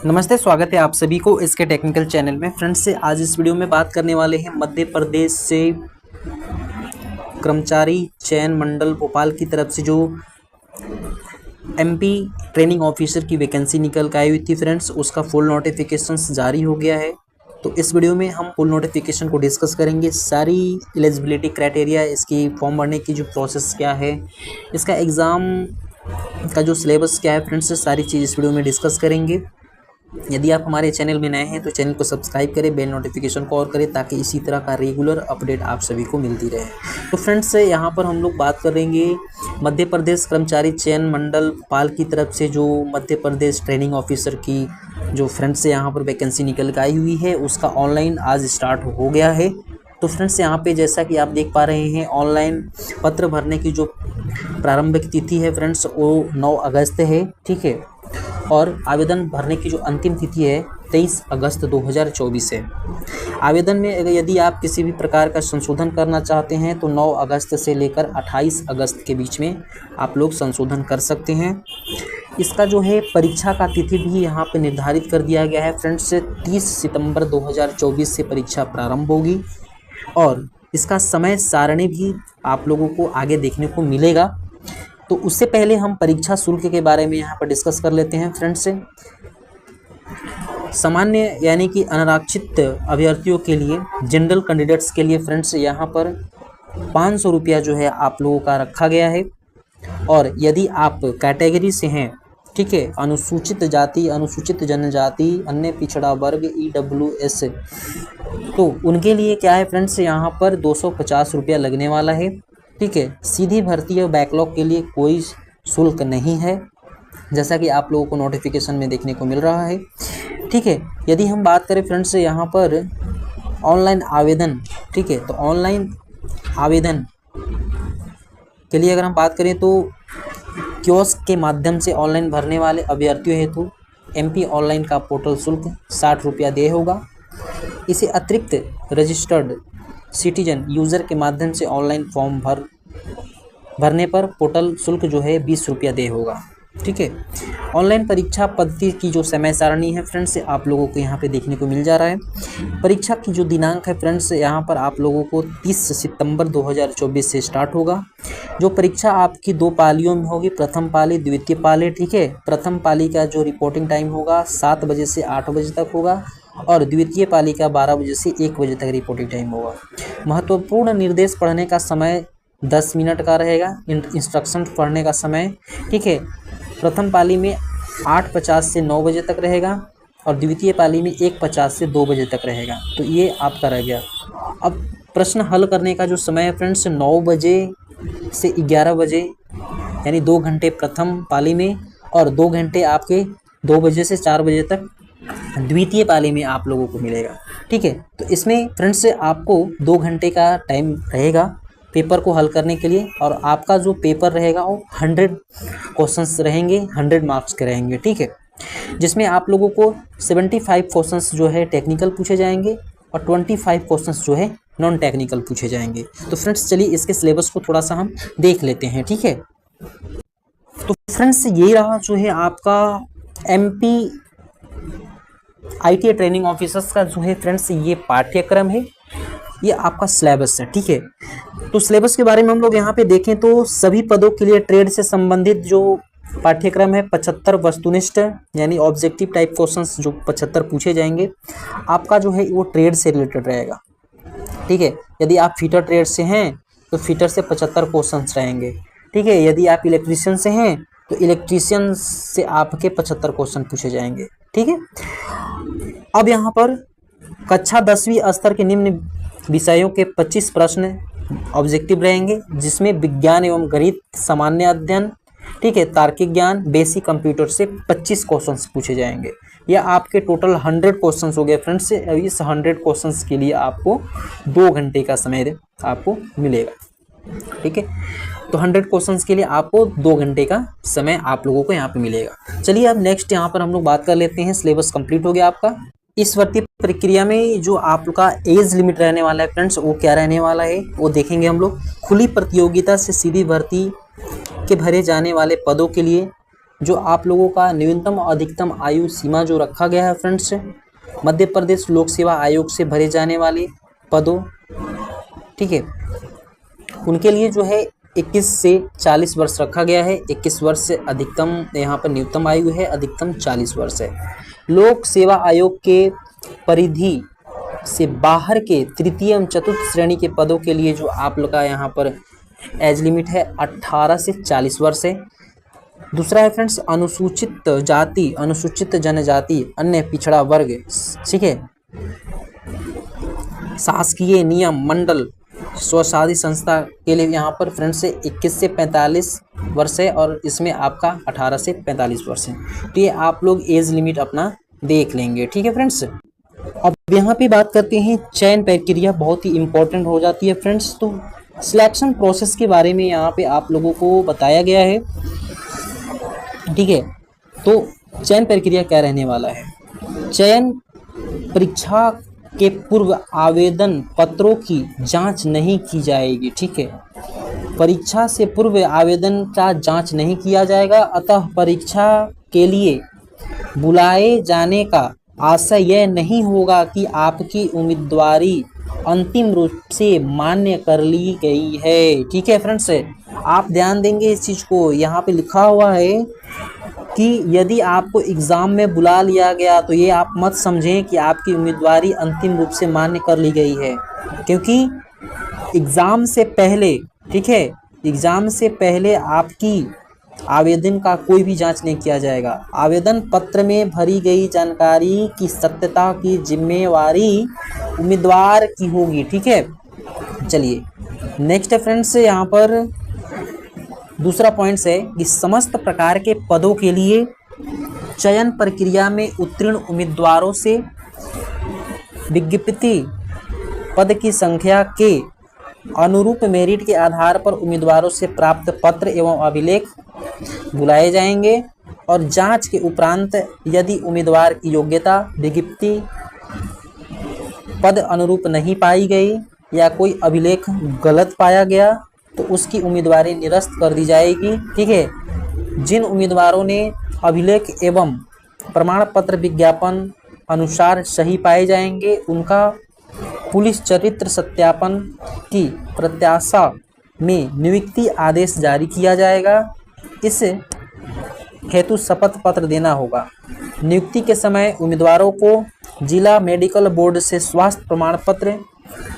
नमस्ते, स्वागत है आप सभी को इसके टेक्निकल चैनल में। फ्रेंड्स से आज इस वीडियो में बात करने वाले हैं मध्य प्रदेश से कर्मचारी चयन मंडल भोपाल की तरफ से जो एमपी ट्रेनिंग ऑफिसर की वैकेंसी निकल के आई हुई थी फ्रेंड्स, उसका फुल नोटिफिकेशन जारी हो गया है। तो इस वीडियो में हम फुल नोटिफिकेशन को डिस्कस करेंगे, सारी एलिजिबिलिटी क्राइटेरिया, इसकी फॉर्म भरने की जो प्रोसेस क्या है, इसका एग्ज़ाम का जो सिलेबस क्या है फ्रेंड्स, सारी चीज़ इस वीडियो में डिस्कस करेंगे। यदि आप हमारे चैनल में नए हैं तो चैनल को सब्सक्राइब करें, बेल नोटिफिकेशन को ऑन करें ताकि इसी तरह का रेगुलर अपडेट आप सभी को मिलती रहे। तो फ्रेंड्स यहाँ पर हम लोग बात करेंगे मध्य प्रदेश कर्मचारी चयन मंडल भोपाल की तरफ से जो मध्य प्रदेश ट्रेनिंग ऑफिसर की जो फ्रेंड्स यहाँ पर वैकेंसी निकल के आई हुई है, उसका ऑनलाइन आज स्टार्ट हो गया है। तो फ्रेंड्स यहाँ पे जैसा कि आप देख पा रहे हैं, ऑनलाइन पत्र भरने की जो प्रारंभिक तिथि है फ्रेंड्स वो 9 अगस्त है, ठीक है। और आवेदन भरने की जो अंतिम तिथि है 23 अगस्त 2024 है। आवेदन में यदि आप किसी भी प्रकार का संशोधन करना चाहते हैं तो 9 अगस्त से लेकर 28 अगस्त के बीच में आप लोग संशोधन कर सकते हैं। इसका जो है परीक्षा का तिथि भी यहाँ पे निर्धारित कर दिया गया है फ्रेंड्स, 30 सितंबर 2024 से परीक्षा प्रारंभ होगी और इसका समय सारणी भी आप लोगों को आगे देखने को मिलेगा। तो उससे पहले हम परीक्षा शुल्क के बारे में यहाँ पर डिस्कस कर लेते हैं फ्रेंड्स से। सामान्य यानी कि अनारक्षित अभ्यर्थियों के लिए, जनरल कैंडिडेट्स के लिए फ्रेंड्स यहाँ पर 500 रुपया जो है आप लोगों का रखा गया है। और यदि आप कैटेगरी से हैं, ठीक है, अनुसूचित जाति, अनुसूचित जनजाति, अन्य पिछड़ा वर्ग, EWS, तो उनके लिए क्या है फ्रेंड्स, यहाँ पर 250 रुपया लगने वाला है, ठीक है। सीधी भर्ती और बैकलॉग के लिए कोई शुल्क नहीं है, जैसा कि आप लोगों को नोटिफिकेशन में देखने को मिल रहा है, ठीक है। यदि हम बात करें फ्रेंड्स यहाँ पर ऑनलाइन आवेदन, ठीक है, तो ऑनलाइन आवेदन के लिए अगर हम बात करें तो कियोस्क के माध्यम से ऑनलाइन भरने वाले अभ्यर्थियों हेतु MP ऑनलाइन का पोर्टल शुल्क 60 रुपया देय होगा। इसे अतिरिक्त रजिस्टर्ड सिटीजन यूज़र के माध्यम से ऑनलाइन फॉर्म भरने पर पोर्टल शुल्क जो है 20 रुपया देय होगा, ठीक है। ऑनलाइन परीक्षा पद्धति की जो समय सारणी है फ्रेंड्स आप लोगों को यहाँ पे देखने को मिल जा रहा है। परीक्षा की जो दिनांक है फ्रेंड्स यहाँ पर आप लोगों को 30 सितंबर 2024 से स्टार्ट होगा। जो परीक्षा आपकी 2 पालियों में होगी, प्रथम पाली, द्वितीय पाली, ठीक है। प्रथम पाली का जो रिपोर्टिंग टाइम होगा 7 बजे से 8 बजे तक होगा और द्वितीय पाली का 12 बजे से 1 बजे तक रिपोर्टिंग टाइम होगा। महत्वपूर्ण निर्देश पढ़ने का समय 10 मिनट का रहेगा। इंस्ट्रक्शन पढ़ने का समय, ठीक है, प्रथम पाली में 8:50 से 9 बजे तक रहेगा और द्वितीय पाली में 1:50 से 2 बजे तक रहेगा। तो ये आपका रह गया। अब प्रश्न हल करने का जो समय है फ्रेंड्स 9 बजे से 11 बजे, यानी 2 घंटे प्रथम पाली में और 2 घंटे आपके 2 बजे से 4 बजे तक द्वितीय पाली में आप लोगों को मिलेगा, ठीक है। तो इसमें फ्रेंड्स आपको 2 घंटे का टाइम रहेगा पेपर को हल करने के लिए और आपका जो पेपर रहेगा वो 100 क्वेश्चंस रहेंगे, 100 मार्क्स के रहेंगे, ठीक है। जिसमें आप लोगों को 75 क्वेश्चंस जो है टेक्निकल पूछे जाएंगे और 25 क्वेश्चंस जो है नॉन टेक्निकल पूछे जाएंगे। तो फ्रेंड्स चलिए इसके सिलेबस को थोड़ा सा हम देख लेते हैं, ठीक है। तो फ्रेंड्स ये रहा जो है आपका MP ITA ट्रेनिंग ऑफिसर्स का जो है फ्रेंड्स ये पाठ्यक्रम है, ये आपका सिलेबस है, ठीक है। तो सिलेबस के बारे में हम लोग यहाँ पे देखें तो सभी पदों के लिए ट्रेड से संबंधित जो पाठ्यक्रम है 75 वस्तुनिष्ठ यानी ऑब्जेक्टिव टाइप क्वेश्चंस जो 75 पूछे जाएंगे, आपका जो है वो ट्रेड से रिलेटेड रहेगा, ठीक है। यदि आप फीटर ट्रेड से हैं तो फीटर से 75 क्वेश्चंस रहेंगे, ठीक है। यदि आप इलेक्ट्रीशियन से हैं तो इलेक्ट्रीशियन से आपके 75 क्वेश्चन पूछे जाएंगे, ठीक है। अब यहाँ पर कक्षा 10वीं स्तर के निम्न विषयों के 25 प्रश्न ऑब्जेक्टिव रहेंगे, जिसमें विज्ञान एवं गणित, सामान्य अध्ययन, ठीक है, तार्किक ज्ञान, बेसिक कंप्यूटर से 25 क्वेश्चंस पूछे जाएंगे। यह आपके टोटल 100 क्वेश्चंस हो गए फ्रेंड्स। इस 100 क्वेश्चंस के लिए आपको 2 घंटे का समय आपको मिलेगा, ठीक है। तो 100 क्वेश्चंस के लिए आपको 2 घंटे का समय आप लोगों को यहाँ पे मिलेगा। चलिए अब नेक्स्ट यहाँ पर हम लोग बात कर लेते हैं। सिलेबस कंप्लीट हो गया आपका। इस भर्ती प्रक्रिया में जो आपका एज लिमिट रहने वाला है फ्रेंड्स वो क्या रहने वाला है वो देखेंगे हम लोग। खुली प्रतियोगिता से सीधी भर्ती के भरे जाने वाले पदों के लिए जो आप लोगों का न्यूनतम और अधिकतम आयु सीमा जो रखा गया है फ्रेंड्स, मध्य प्रदेश लोक सेवा आयोग से भरे जाने वाले पदों, ठीक है, उनके लिए जो है 21 से 40 वर्ष रखा गया है। 21 वर्ष से अधिकतम यहाँ पर न्यूनतम आयु है, अधिकतम 40 वर्ष है। लोक सेवा आयोग के परिधि से बाहर के तृतीय एवं चतुर्थ श्रेणी के पदों के लिए जो आप लोग का यहाँ पर एज लिमिट है 18 से 40 वर्ष है। दूसरा है फ्रेंड्स अनुसूचित जाति, अनुसूचित जनजाति, अन्य पिछड़ा वर्ग, ठीक है, शासकीय नियम मंडल स्वशासी संस्था के लिए यहाँ पर फ्रेंड्स से 21 से 45 वर्ष है और इसमें आपका 18 से 45 वर्ष है। तो ये आप लोग एज लिमिट अपना देख लेंगे, ठीक है फ्रेंड्स। अब यहाँ पे बात करते हैं चयन प्रक्रिया, बहुत ही इम्पोर्टेंट हो जाती है फ्रेंड्स। तो सिलेक्शन प्रोसेस के बारे में यहाँ पे आप लोगों को बताया गया है, ठीक है। तो चयन प्रक्रिया क्या रहने वाला है? चयन परीक्षा के पूर्व आवेदन पत्रों की जांच नहीं की जाएगी, ठीक है। परीक्षा से पूर्व आवेदन का जांच नहीं किया जाएगा, अतः परीक्षा के लिए बुलाए जाने का आशय यह नहीं होगा कि आपकी उम्मीदवारी अंतिम रूप से मान्य कर ली गई है, ठीक है फ्रेंड्स। आप ध्यान देंगे इस चीज़ को, यहाँ पे लिखा हुआ है कि यदि आपको एग्ज़ाम में बुला लिया गया तो ये आप मत समझें कि आपकी उम्मीदवारी अंतिम रूप से मान्य कर ली गई है, क्योंकि एग्ज़ाम से पहले, ठीक है, एग्ज़ाम से पहले आपकी आवेदन का कोई भी जांच नहीं किया जाएगा। आवेदन पत्र में भरी गई जानकारी की सत्यता की जिम्मेवारी उम्मीदवार की होगी, ठीक है। चलिए नेक्स्ट है फ्रेंड्स, यहाँ पर दूसरा पॉइंट्स है कि समस्त प्रकार के पदों के लिए चयन प्रक्रिया में उत्तीर्ण उम्मीदवारों से विज्ञप्ति पद की संख्या के अनुरूप मेरिट के आधार पर उम्मीदवारों से प्राप्त पत्र एवं अभिलेख बुलाए जाएंगे और जांच के उपरांत यदि उम्मीदवार की योग्यता विज्ञप्ति पद अनुरूप नहीं पाई गई या कोई अभिलेख गलत पाया गया तो उसकी उम्मीदवारी निरस्त कर दी जाएगी, ठीक है। जिन उम्मीदवारों ने अभिलेख एवं प्रमाण पत्र विज्ञापन अनुसार सही पाए जाएंगे उनका पुलिस चरित्र सत्यापन की प्रत्याशा में नियुक्ति आदेश जारी किया जाएगा। इस हेतु शपथ पत्र देना होगा। नियुक्ति के समय उम्मीदवारों को जिला मेडिकल बोर्ड से स्वास्थ्य प्रमाण पत्र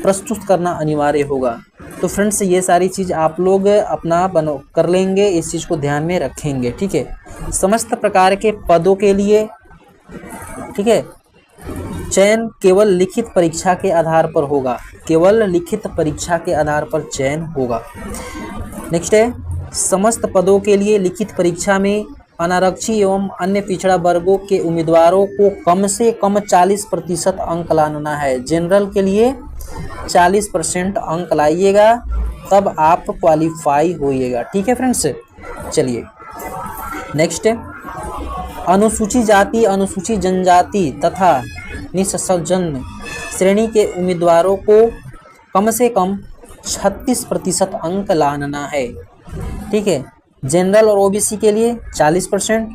प्रस्तुत करना अनिवार्य होगा। तो फ्रेंड्स ये सारी चीज़ आप लोग अपना कर लेंगे, इस चीज़ को ध्यान में रखेंगे, ठीक है। समस्त प्रकार के पदों के लिए, ठीक है, चयन केवल लिखित परीक्षा के आधार पर होगा, केवल लिखित परीक्षा के आधार पर चयन होगा। नेक्स्ट है समस्त पदों के लिए लिखित परीक्षा में अनारक्षी एवं अन्य पिछड़ा वर्गों के उम्मीदवारों को कम से कम 40% अंक लाना है। जनरल के लिए 40% अंक लाइएगा तब आप क्वालिफाई होइएगा, ठीक है फ्रेंड्स। चलिए नेक्स्ट है अनुसूचित जाति, अनुसूचित जनजाति तथा निःसंरक्षित श्रेणी के उम्मीदवारों को कम से कम 36% अंक लाना है, ठीक है। जनरल और ओबीसी के लिए 40%,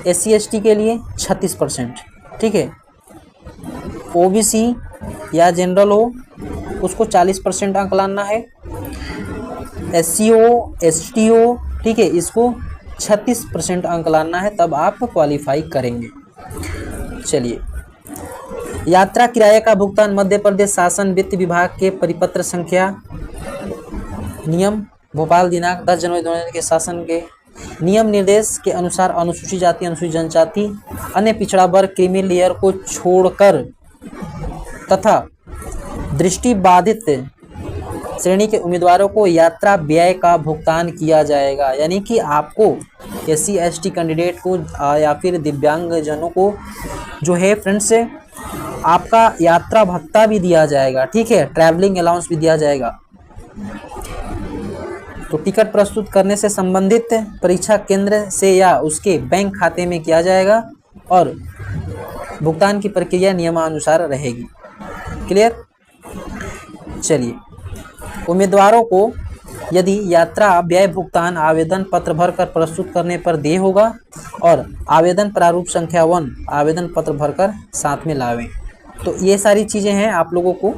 एससी एसटी के लिए 36%, ठीक है। ओबीसी या जनरल हो उसको 40% अंक लाना है, एससी हो एसटी हो, ठीक है, इसको 36% अंक लाना है तब आप क्वालिफाई करेंगे। चलिए यात्रा किराए का भुगतान मध्य प्रदेश शासन वित्त विभाग के परिपत्र संख्या नियम भोपाल दिनांक 10 जनवरी 2000 के शासन के नियम निर्देश के अनुसार अनुसूचित जाति, अनुसूचित जनजाति, अन्य पिछड़ा वर्ग, क्रीमी लेयर को छोड़कर तथा दृष्टिबाधित श्रेणी के उम्मीदवारों को यात्रा व्यय का भुगतान किया जाएगा। यानी कि आपको एससी एसटी कैंडिडेट को या फिर दिव्यांग जनों को जो है फ्रेंड्स आपका यात्रा भत्ता भी दिया जाएगा, ठीक है, ट्रैवलिंग अलाउंस भी दिया जाएगा। तो टिकट प्रस्तुत करने से संबंधित परीक्षा केंद्र से या उसके बैंक खाते में किया जाएगा और भुगतान की प्रक्रिया नियमानुसार रहेगी। क्लियर। चलिए उम्मीदवारों को यदि यात्रा व्यय भुगतान आवेदन पत्र भरकर प्रस्तुत करने पर देय होगा और आवेदन प्रारूप संख्या 1 आवेदन पत्र भरकर साथ में लावें। तो ये सारी चीज़ें हैं आप लोगों को,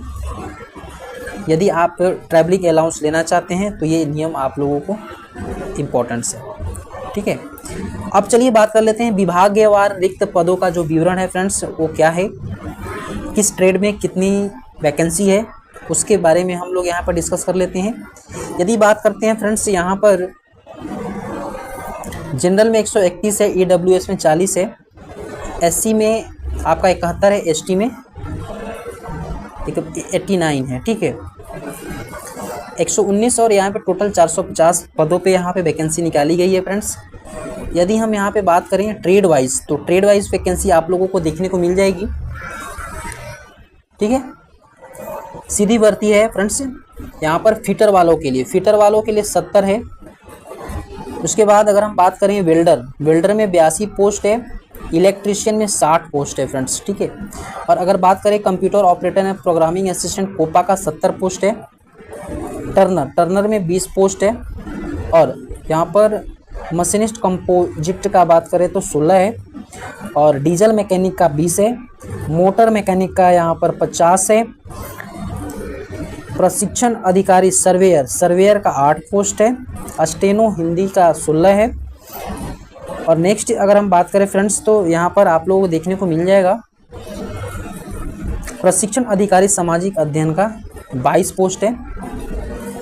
यदि आप ट्रैवलिंग अलाउंस लेना चाहते हैं तो ये नियम आप लोगों को इम्पोर्टेंट्स है। ठीक है, अब चलिए बात कर लेते हैं विभागवार रिक्त पदों का जो विवरण है फ्रेंड्स वो क्या है, किस ट्रेड में कितनी वैकेंसी है, उसके बारे में हम लोग यहाँ पर डिस्कस कर लेते हैं। यदि बात करते हैं फ्रेंड्स, यहाँ पर जनरल में 131 है, EWS में 40 है, SC में आपका 71 है, ST में 89 है। ठीक है, 119 और यहाँ पे टोटल 450 पदों पे यहाँ पे वैकेंसी निकाली गई है फ्रेंड्स। यदि हम यहाँ पे बात करें ट्रेड वाइज, तो ट्रेड वाइज वैकेंसी आप लोगों को देखने को मिल जाएगी। ठीक है, सीधी भर्ती है फ्रेंड्स। यहाँ पर फिटर वालों के लिए 70 है। उसके बाद अगर हम बात करें वेल्डर में 82 पोस्ट है, इलेक्ट्रीशियन में 60 पोस्ट है फ्रेंड्स। ठीक है, और अगर बात करें computer operator and programming assistant COPA का 70 पोस्ट है। टर्नर में 20 पोस्ट है, और यहाँ पर मशीनिस्ट कंपोजिट का बात करें तो 16 है, और डीजल मैकेनिक का 20 है, मोटर मैकेनिक का यहाँ पर 50 है, प्रशिक्षण अधिकारी सर्वेयर का 8 पोस्ट है, स्टेनो हिंदी का 16 है। और नेक्स्ट अगर हम बात करें फ्रेंड्स तो यहाँ पर आप लोगों को देखने को मिल जाएगा प्रशिक्षण अधिकारी सामाजिक अध्ययन का 22 पोस्ट है,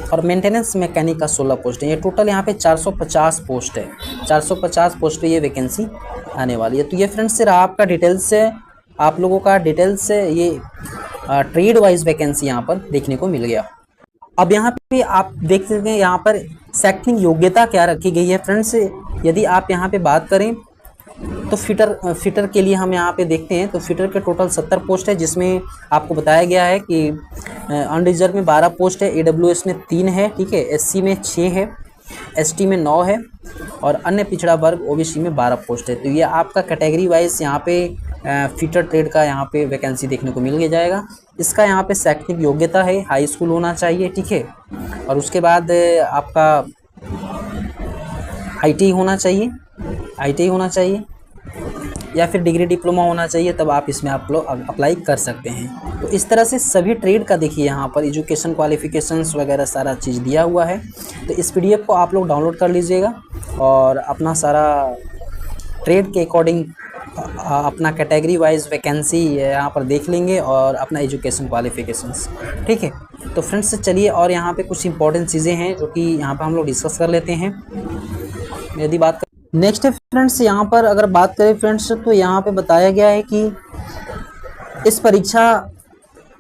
और मेंटेनेंस मैकेनिक का 16 पोस्ट है। ये टोटल यहाँ पे 450 पोस्ट है। 450 पोस्ट पे ये वैकेंसी आने वाली है। तो ये फ्रेंड्स सिर्फ आपका डिटेल्स से आप लोगों का डिटेल्स से ये ट्रेड वाइज वैकेंसी यहाँ पर देखने को मिल गया। अब यहाँ पे आप देख सकते हैं यहाँ पर शैक्षणिक योग्यता क्या रखी गई है फ्रेंड्स। यदि आप यहाँ पे बात करें तो फिटर के लिए हम यहाँ पे देखते हैं तो फिटर के टोटल 70 पोस्ट है, जिसमें आपको बताया गया है कि अनरिजर्व में 12 पोस्ट है, AWS में 3 है। ठीक है, SC में 6 है, ST में 9 है, और अन्य पिछड़ा वर्ग OBC में 12 पोस्ट है। तो ये आपका कैटेगरी वाइज यहाँ पे फिटर ट्रेड का यहाँ पे वैकेंसी देखने को मिल जाएगा। इसका यहाँ पे शैक्षणिक योग्यता है, हाई स्कूल होना चाहिए। ठीक है, और उसके बाद आपका ITI होना चाहिए या फिर डिग्री डिप्लोमा होना चाहिए, तब आप इसमें आप लोग अप्लाई कर सकते हैं। तो इस तरह से सभी ट्रेड का देखिए यहाँ पर एजुकेशन क्वालिफिकेशंस वगैरह सारा चीज़ दिया हुआ है। तो इस PDF को आप लोग डाउनलोड कर लीजिएगा और अपना सारा ट्रेड के अकॉर्डिंग अपना कैटेगरी वाइज वैकेंसी यहाँ पर देख लेंगे और अपना एजुकेशन क्वालिफिकेशंस। ठीक है, तो फ्रेंड्स चलिए और यहाँ पे कुछ इंपॉर्टेंट चीज़ें हैं जो कि यहाँ पर हम लोग डिस्कस कर लेते हैं। यदि बात कर नेक्स्ट है फ्रेंड्स, यहाँ पर अगर बात करें फ्रेंड्स तो यहाँ पे बताया गया है कि इस परीक्षा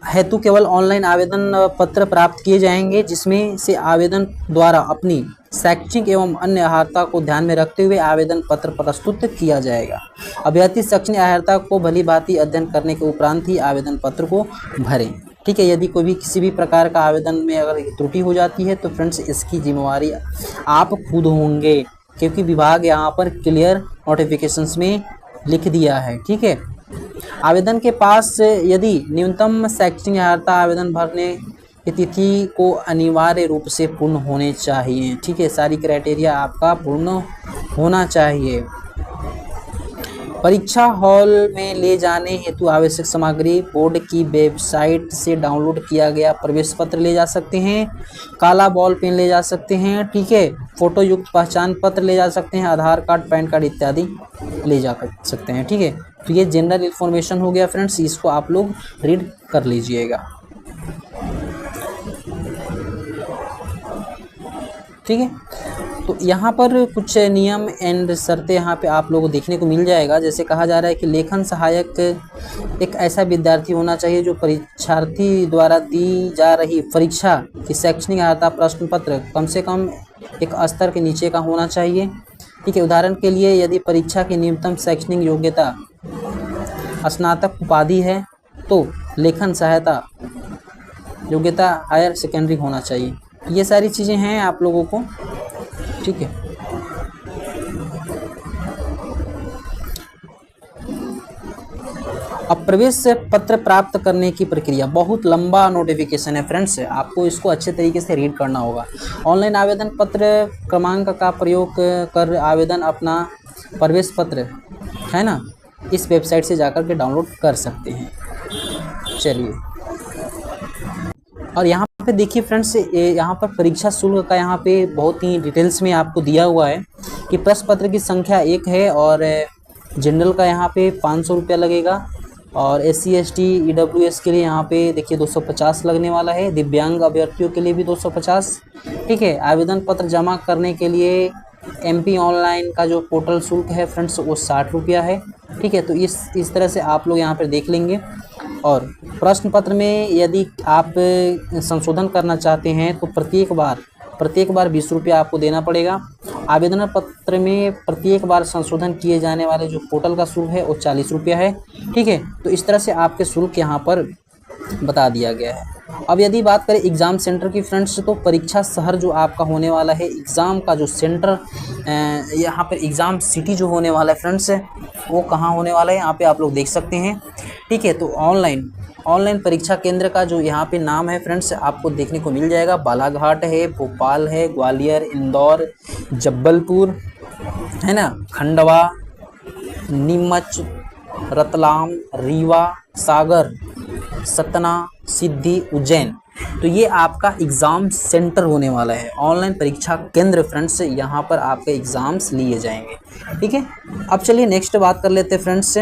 हेतु केवल ऑनलाइन आवेदन पत्र प्राप्त किए जाएंगे, जिसमें से आवेदन द्वारा अपनी शैक्षणिक एवं अन्य अर्हता को ध्यान में रखते हुए आवेदन पत्र प्रस्तुत किया जाएगा। अभ्यर्थी शैक्षणिक अर्हता को भली भांति अध्ययन करने के उपरांत ही आवेदन पत्र को भरें। ठीक है, यदि कोई भी किसी भी प्रकार का आवेदन में अगर त्रुटि हो जाती है तो फ्रेंड्स इसकी जिम्मेवारी आप खुद होंगे, क्योंकि विभाग यहाँ पर क्लियर नोटिफिकेशंस में लिख दिया है। ठीक है, आवेदन के पास यदि न्यूनतम शैक्षणिक अर्हता आवेदन भरने की तिथि को अनिवार्य रूप से पूर्ण होने चाहिए। ठीक है, सारी क्राइटेरिया आपका पूर्ण होना चाहिए। परीक्षा हॉल में ले जाने हेतु आवश्यक सामग्री बोर्ड की वेबसाइट से डाउनलोड किया गया प्रवेश पत्र ले जा सकते हैं, काला बॉल पेन ले जा सकते हैं। ठीक है, फोटो युक्त पहचान पत्र ले जा सकते हैं, आधार कार्ड, पैन कार्ड इत्यादि ले जा सकते हैं। ठीक है, तो ये जनरल इन्फॉर्मेशन हो गया फ्रेंड्स, इसको आप लोग रीड कर लीजिएगा। ठीक है, तो यहाँ पर कुछ नियम एंड शर्तें यहाँ पे आप लोगों को देखने को मिल जाएगा। जैसे कहा जा रहा है कि लेखन सहायक एक ऐसा विद्यार्थी होना चाहिए जो परीक्षार्थी द्वारा दी जा रही परीक्षा की शैक्षणिक अर्हता प्रश्न पत्र कम से कम एक स्तर के नीचे का होना चाहिए। ठीक है, उदाहरण के लिए यदि परीक्षा की न्यूनतम शैक्षणिक योग्यता स्नातक उपाधि है तो लेखन सहायता योग्यता हायर सेकेंडरी होना चाहिए। ये सारी चीज़ें हैं आप लोगों को। ठीक है, अब प्रवेश पत्र प्राप्त करने की प्रक्रिया, बहुत लंबा नोटिफिकेशन है फ्रेंड्स, आपको इसको अच्छे तरीके से रीड करना होगा। ऑनलाइन आवेदन पत्र क्रमांक का प्रयोग कर आवेदन अपना प्रवेश पत्र है ना, इस वेबसाइट से जाकर के डाउनलोड कर सकते हैं। चलिए, और यहाँ पे देखिए फ्रेंड्स, यहाँ पर परीक्षा शुल्क का यहाँ पे बहुत ही डिटेल्स में आपको दिया हुआ है कि प्रश्न पत्र की संख्या 1 है और जनरल का यहाँ पे 500 रुपया लगेगा, और SC ST EWS के लिए यहाँ पे देखिए 250 लगने वाला है, दिव्यांग अभ्यर्थियों के लिए भी 250। ठीक है, आवेदन पत्र जमा करने के लिए MP ऑनलाइन का जो पोर्टल शुल्क है फ्रेंड्स वो 60 रुपया है। ठीक है, तो इस तरह से आप लोग यहाँ पर देख लेंगे। और प्रश्न पत्र में यदि आप संशोधन करना चाहते हैं तो प्रत्येक बार 20 रुपया आपको देना पड़ेगा। आवेदन पत्र में प्रत्येक बार संशोधन किए जाने वाले जो पोर्टल का शुल्क है वो 40 रुपया है। ठीक है, तो इस तरह से आपके शुल्क यहाँ पर बता दिया गया है। अब यदि बात करें एग्ज़ाम सेंटर की फ्रेंड्स, तो परीक्षा शहर जो आपका होने वाला है, एग्ज़ाम का जो सेंटर यहाँ पर एग्ज़ाम सिटी जो होने वाला है फ्रेंड्स, वो कहाँ होने वाला है यहाँ पे आप लोग देख सकते हैं। ठीक है, तो ऑनलाइन परीक्षा केंद्र का जो यहाँ पे नाम है फ्रेंड्स आपको देखने को मिल जाएगा। बालाघाट है, भोपाल है, ग्वालियर, इंदौर, जबलपुर है ना, खंडवा, नीमच, रतलाम, रीवा, सागर, सतना, सिद्धि, उज्जैन। तो ये आपका एग्ज़ाम सेंटर होने वाला है, ऑनलाइन परीक्षा केंद्र फ्रेंड्स, यहाँ पर आपके एग्ज़ाम्स लिए जाएंगे। ठीक है, अब चलिए नेक्स्ट बात कर लेते हैं फ्रेंड्स।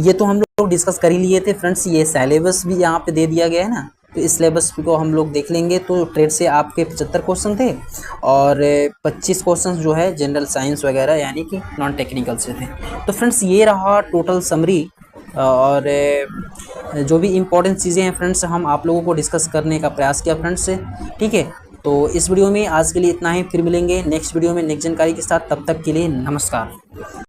ये तो हम लोग डिस्कस कर ही लिए थे फ्रेंड्स, ये सिलेबस भी यहाँ पे दे दिया गया है ना, तो इस सिलेबस को हम लोग देख लेंगे। तो ट्रेड से आपके 75 क्वेश्चन थे और 25 क्वेश्चन जो है जनरल साइंस वगैरह यानी कि नॉन टेक्निकल से थे। तो फ्रेंड्स ये रहा टोटल समरी, और जो भी इम्पोर्टेंट चीज़ें हैं फ्रेंड्स हम आप लोगों को डिस्कस करने का प्रयास किया फ्रेंड्स। ठीक है, तो इस वीडियो में आज के लिए इतना ही, फिर मिलेंगे नेक्स्ट वीडियो में नेक्स्ट जानकारी के साथ। तब तक के लिए नमस्कार।